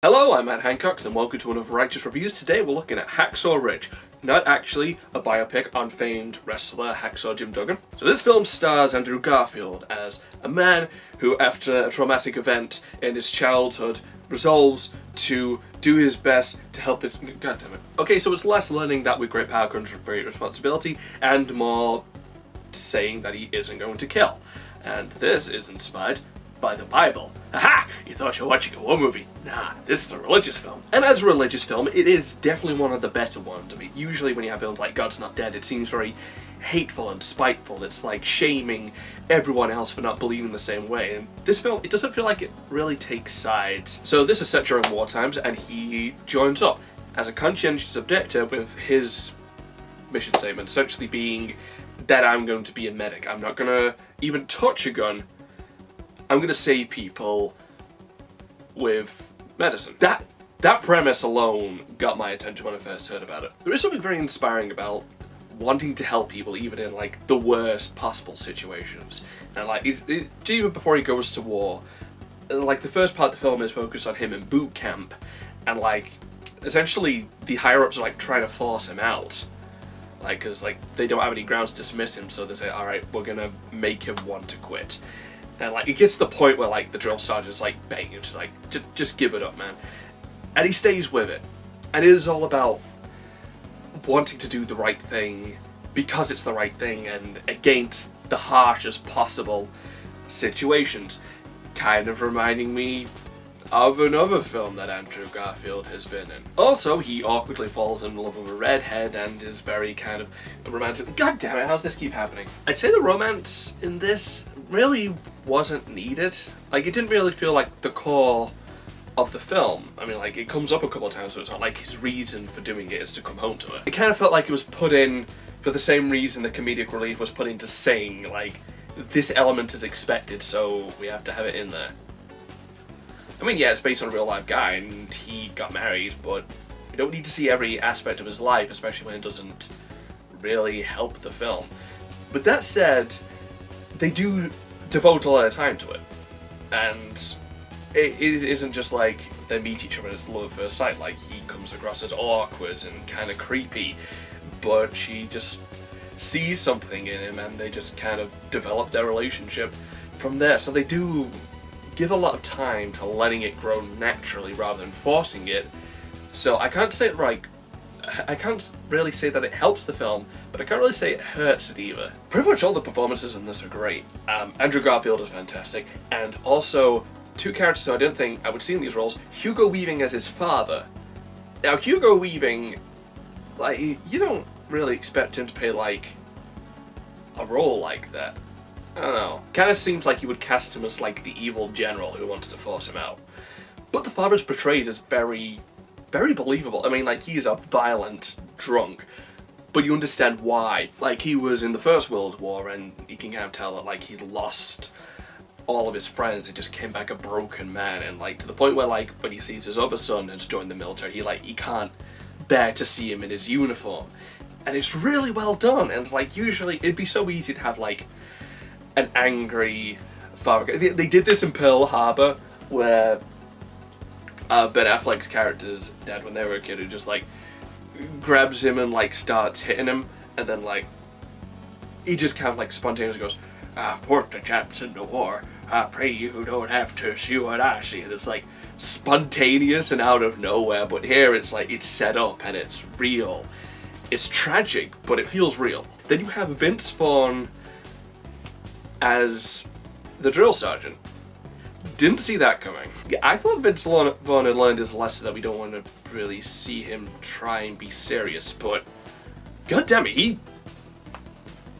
Hello, I'm Matt Hancock and welcome to another Raichious Reviews. Today we're looking at Hacksaw Ridge, not actually a biopic on famed wrestler Hacksaw Jim Duggan. So this film stars Andrew Garfield as a man who, after a traumatic event in his childhood, resolves to do his best to help his... God damn it. Okay, so it's less learning that with great power comes great responsibility, and more saying that he isn't going to kill. And this is inspired by the Bible. Aha! You thought you were watching a war movie. Nah, this is a religious film. And as a religious film, it is definitely one of the better ones. I mean, usually when you have films like God's Not Dead, it seems very hateful and spiteful. It's like shaming everyone else for not believing the same way. And this film, it doesn't feel like it really takes sides. So this is set during war times, and he joins up as a conscientious objector with his mission statement essentially being that I'm going to be a medic. I'm not going to even touch a gun. I'm going to save people with medicine. That premise alone got my attention when I first heard about it. There is something very inspiring about wanting to help people even in like the worst possible situations. And like even before he goes to war, like the first part of the film is focused on him in boot camp, and like essentially the higher ups are like trying to force him out. Like, cause like they don't have any grounds to dismiss him, so they say, alright, we're gonna make him want to quit. And like, it gets to the point where like the drill sergeant's like begging him, just like, just give it up, man. And he stays with it. And it is all about wanting to do the right thing because it's the right thing and against the harshest possible situations. Kind of reminding me of another film that Andrew Garfield has been in. Also, he awkwardly falls in love with a redhead and is very kind of romantic. God damn it, how's this keep happening? I'd say the romance in this really wasn't needed. Like, it didn't really feel like the core of the film. I mean, like, it comes up a couple of times, so it's not like his reason for doing it is to come home to her. It kind of felt like it was put in for the same reason the comedic relief was put into Sing. Like, this element is expected, so we have to have it in there. I mean, yeah, it's based on a real life guy, and he got married, but we don't need to see every aspect of his life, especially when it doesn't really help the film. But that said, they do devote a lot of time to it, and it isn't just like they meet each other as love at first sight. Like, he comes across as awkward and kind of creepy, but she just sees something in him, and they just kind of develop their relationship from there. So they do give a lot of time to letting it grow naturally rather than forcing it. So I can't say it right. I can't really say that it helps the film, but I can't really say it hurts it either. Pretty much all the performances in this are great. Andrew Garfield is fantastic, and also two characters who I didn't think I would see in these roles. Hugo Weaving as his father. Now, Hugo Weaving, like, you don't really expect him to play like a role like that. I don't know. Kind of seems like you would cast him as like the evil general who wanted to force him out. But the father's portrayed as very, very believable. I mean, like, he's a violent drunk, but you understand why. Like, he was in the First World War, and you can kind of tell that like he'd lost all of his friends and just came back a broken man, and like to the point where like when he sees his other son has joined the military, he can't bear to see him in his uniform. And it's really well done, and like usually it'd be so easy to have like an angry father. They did this in Pearl Harbor, where Ben Affleck's character's dad, when they were a kid, who just like grabs him and like starts hitting him, and then like he just kind of like spontaneously goes, "Port the chaps in the war. I pray you don't have to see what I see." And it's like spontaneous and out of nowhere, but here it's like it's set up and it's real. It's tragic, but it feels real. Then you have Vince Vaughn as the drill sergeant. Didn't see that coming. I thought Vince Vaughn had learned his lesson that we don't want to really see him try and be serious, but god damn it, he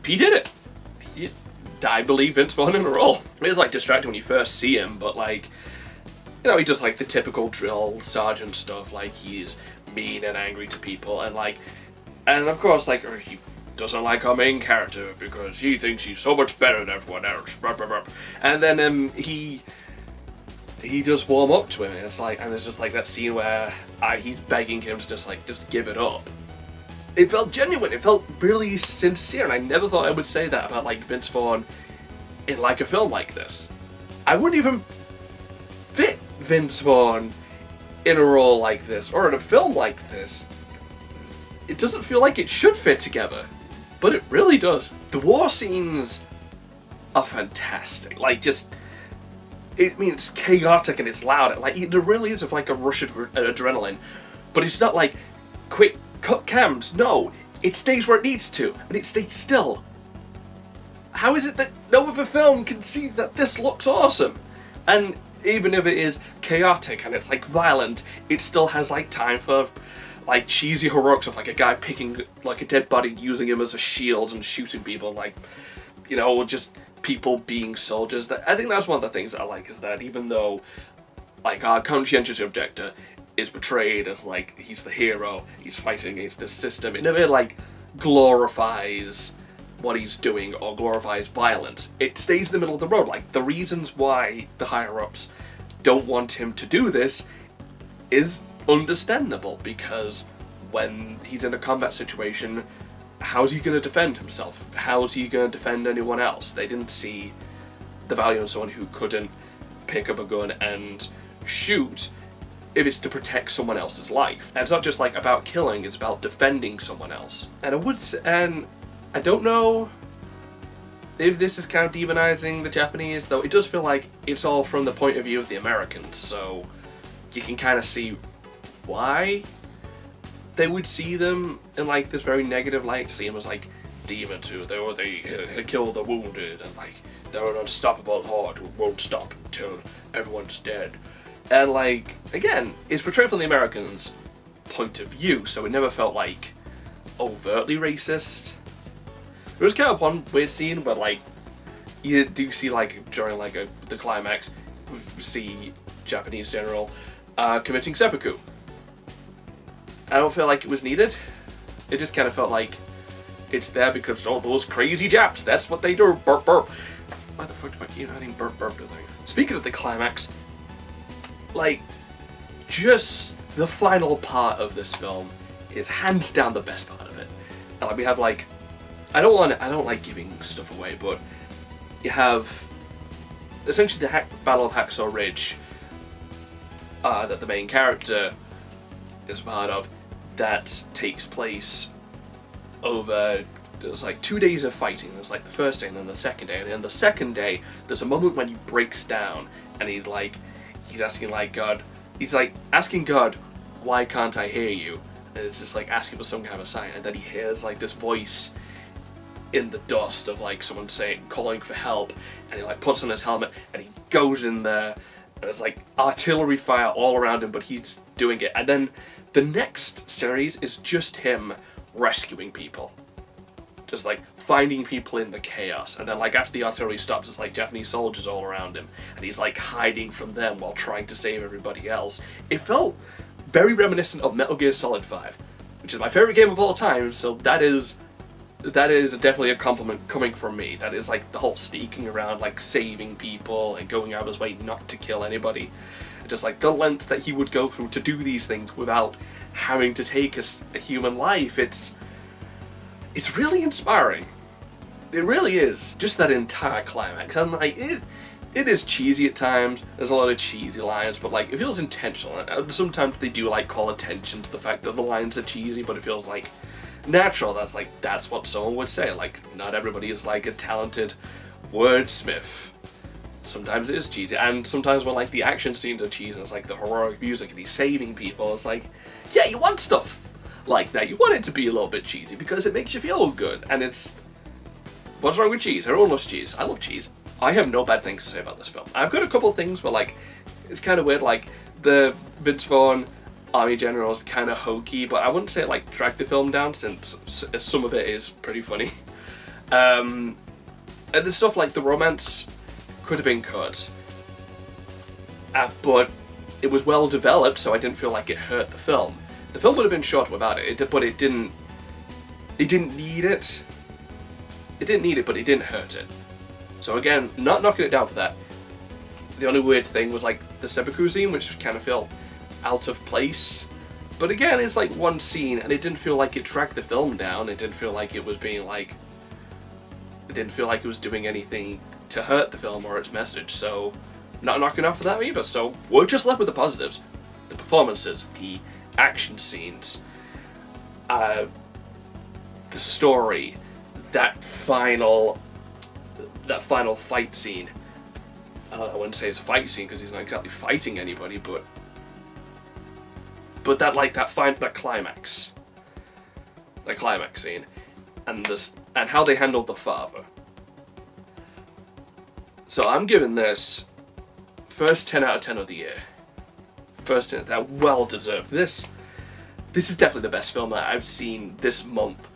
did it. I believe Vince Vaughn in a role. It is like distracting when you first see him, but like, you know, he does like the typical drill sergeant stuff, like he's mean and angry to people, and like, and of course like he doesn't like our main character because he thinks he's so much better than everyone else. And then he does warm up to him, and it's like, and there's just like that scene where he's begging him to just give it up. It felt genuine. It felt really sincere, and I never thought I would say that about like Vince Vaughn in like a film like this. I wouldn't even fit Vince Vaughn in a role like this, or in a film like this, it doesn't feel like it should fit together. But it really does. The war scenes are fantastic. Like, just... it's chaotic and it's loud. Like, there really is like a rush of adrenaline. But it's not like, quick, cut cams. No, it stays where it needs to. And it stays still. How is it that no other film can see that this looks awesome? And even if it is chaotic and it's like violent, it still has like time for like cheesy heroics of like a guy picking like a dead body, using him as a shield and shooting people, and like, you know, just people being soldiers. I think that's one of the things that I like, is that even though like our conscientious objector is portrayed as like he's the hero, he's fighting against this system, it never like glorifies what he's doing or glorifies violence. It stays in the middle of the road. Like, the reasons why the higher-ups don't want him to do this is understandable, because when he's in a combat situation, how's he going to defend himself? How's he going to defend anyone else? They didn't see the value in someone who couldn't pick up a gun and shoot if it's to protect someone else's life. And it's not just like about killing, it's about defending someone else. And I would say, and I don't know if this is kind of demonizing the Japanese, though it does feel like it's all from the point of view of the Americans, so you can kind of see why they would see them in like this very negative light, see them as like demons who they kill the wounded, and like they're an unstoppable horde who won't stop until everyone's dead. And like, again, it's portrayed from the Americans' point of view, so it never felt like overtly racist. There was kind of one weird scene where like you do see like during like the climax, we see Japanese general committing seppuku. I don't feel like it was needed. It just kind of felt like it's there because, oh, those crazy Japs, that's what they do. Burp burp. Why the fuck do I keep adding burp burp to the thing? Speaking of the climax, like, just the final part of this film is hands down the best part of it. And like, we have like, I don't like giving stuff away, but you have essentially the Battle of Hacksaw Ridge that the main character is a part of, that takes place over, there's like 2 days of fighting. There's like the first day and then the second day, and then the second day there's a moment when he breaks down and he's asking like God, he's like asking God, why can't I hear you? And it's just like asking for some kind of sign, and then he hears like this voice in the dust of like someone saying, calling for help, and he like puts on his helmet and he goes in there, and there's like artillery fire all around him, but he's doing it. And then the next series is just him rescuing people, just like finding people in the chaos. And then like after the artillery stops, it's like Japanese soldiers all around him, and he's like hiding from them while trying to save everybody else. It felt very reminiscent of Metal Gear Solid 5, which is my favorite game of all time, so that is definitely a compliment coming from me. That is like the whole sneaking around, like saving people and going out of his way not to kill anybody. Just like the length that he would go through to do these things without having to take a human life. It's really inspiring. It really is. Just that entire climax. And like, it is cheesy at times. There's a lot of cheesy lines, but like, it feels intentional. Sometimes they do like call attention to the fact that the lines are cheesy, but it feels like natural. That's what someone would say. Like, not everybody is like a talented wordsmith. Sometimes it is cheesy, and sometimes when like the action scenes are cheesy, and it's like the heroic music and he's saving people, it's like, yeah, you want stuff like that. You want it to be a little bit cheesy because it makes you feel good. And it's, what's wrong with cheese? Everyone loves cheese. I love cheese. I have no bad things to say about this film. I've got a couple of things where like, it's kind of weird, like the Vince Vaughn Army General is kind of hokey, but I wouldn't say it like dragged the film down, since some of it is pretty funny. And the stuff like the romance could have been cut, but it was well developed, so I didn't feel like it hurt the film. The film would have been short without it, but it didn't need it. It didn't need it, but it didn't hurt it. So again, not knocking it down for that. The only weird thing was like the seppuku scene, which kind of felt out of place. But again, it's like one scene, and it didn't feel like it dragged the film down. It didn't feel like it was being like, it didn't feel like it was doing anything to hurt the film or its message, so not knocking off for that either. So we're just left with the positives. the performances, the action scenes, the story, that final fight scene. I wouldn't say it's a fight scene because he's not exactly fighting anybody, but that climax scene, and how they handled the father. So I'm giving this first 10 out of 10 of the year. First 10, that well deserved. This is definitely the best film that I've seen this month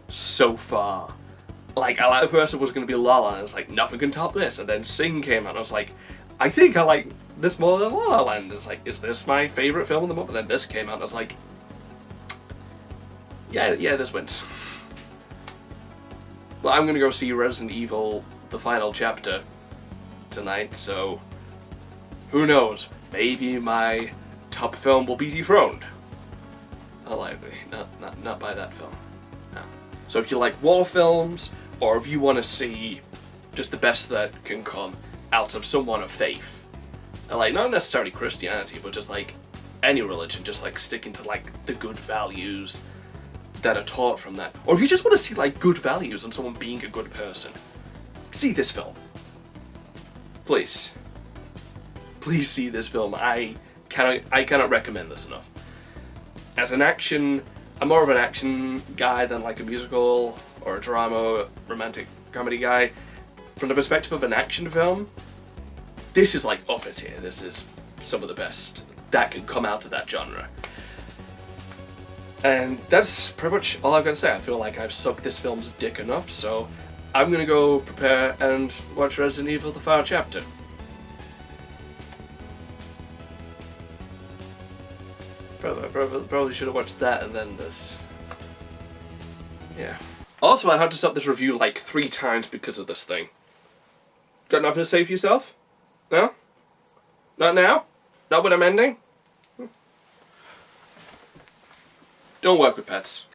so far. Like, at first it was going to be La La Land, I was like, nothing can top this, and then Sing came out, and I was like, I think I like this more than La La Land. It's like, is this my favourite film of the month? And then this came out, and I was like, yeah, this wins. Well, I'm going to go see Resident Evil, the final chapter, tonight, so who knows? Maybe my top film will be dethroned. Unlikely. Not by that film. No. So if you like war films, or if you want to see just the best that can come out of someone of faith, and like not necessarily Christianity, but just like any religion, just like sticking to like the good values that are taught from that, or if you just want to see like good values on someone being a good person, see this film. Please see this film. I cannot recommend this enough. As an action, I'm more of an action guy than like a musical or a drama, romantic comedy guy. From the perspective of an action film, this is like up it here. This is some of the best that can come out of that genre. And that's pretty much all I've got to say. I feel like I've sucked this film's dick enough, so I'm gonna go prepare and watch Resident Evil the final chapter. Probably should have watched that and then this. Yeah. Also, I had to stop this review like 3 times because of this thing. Got nothing to say for yourself? No? Not now? Not when I'm ending? Don't work with pets.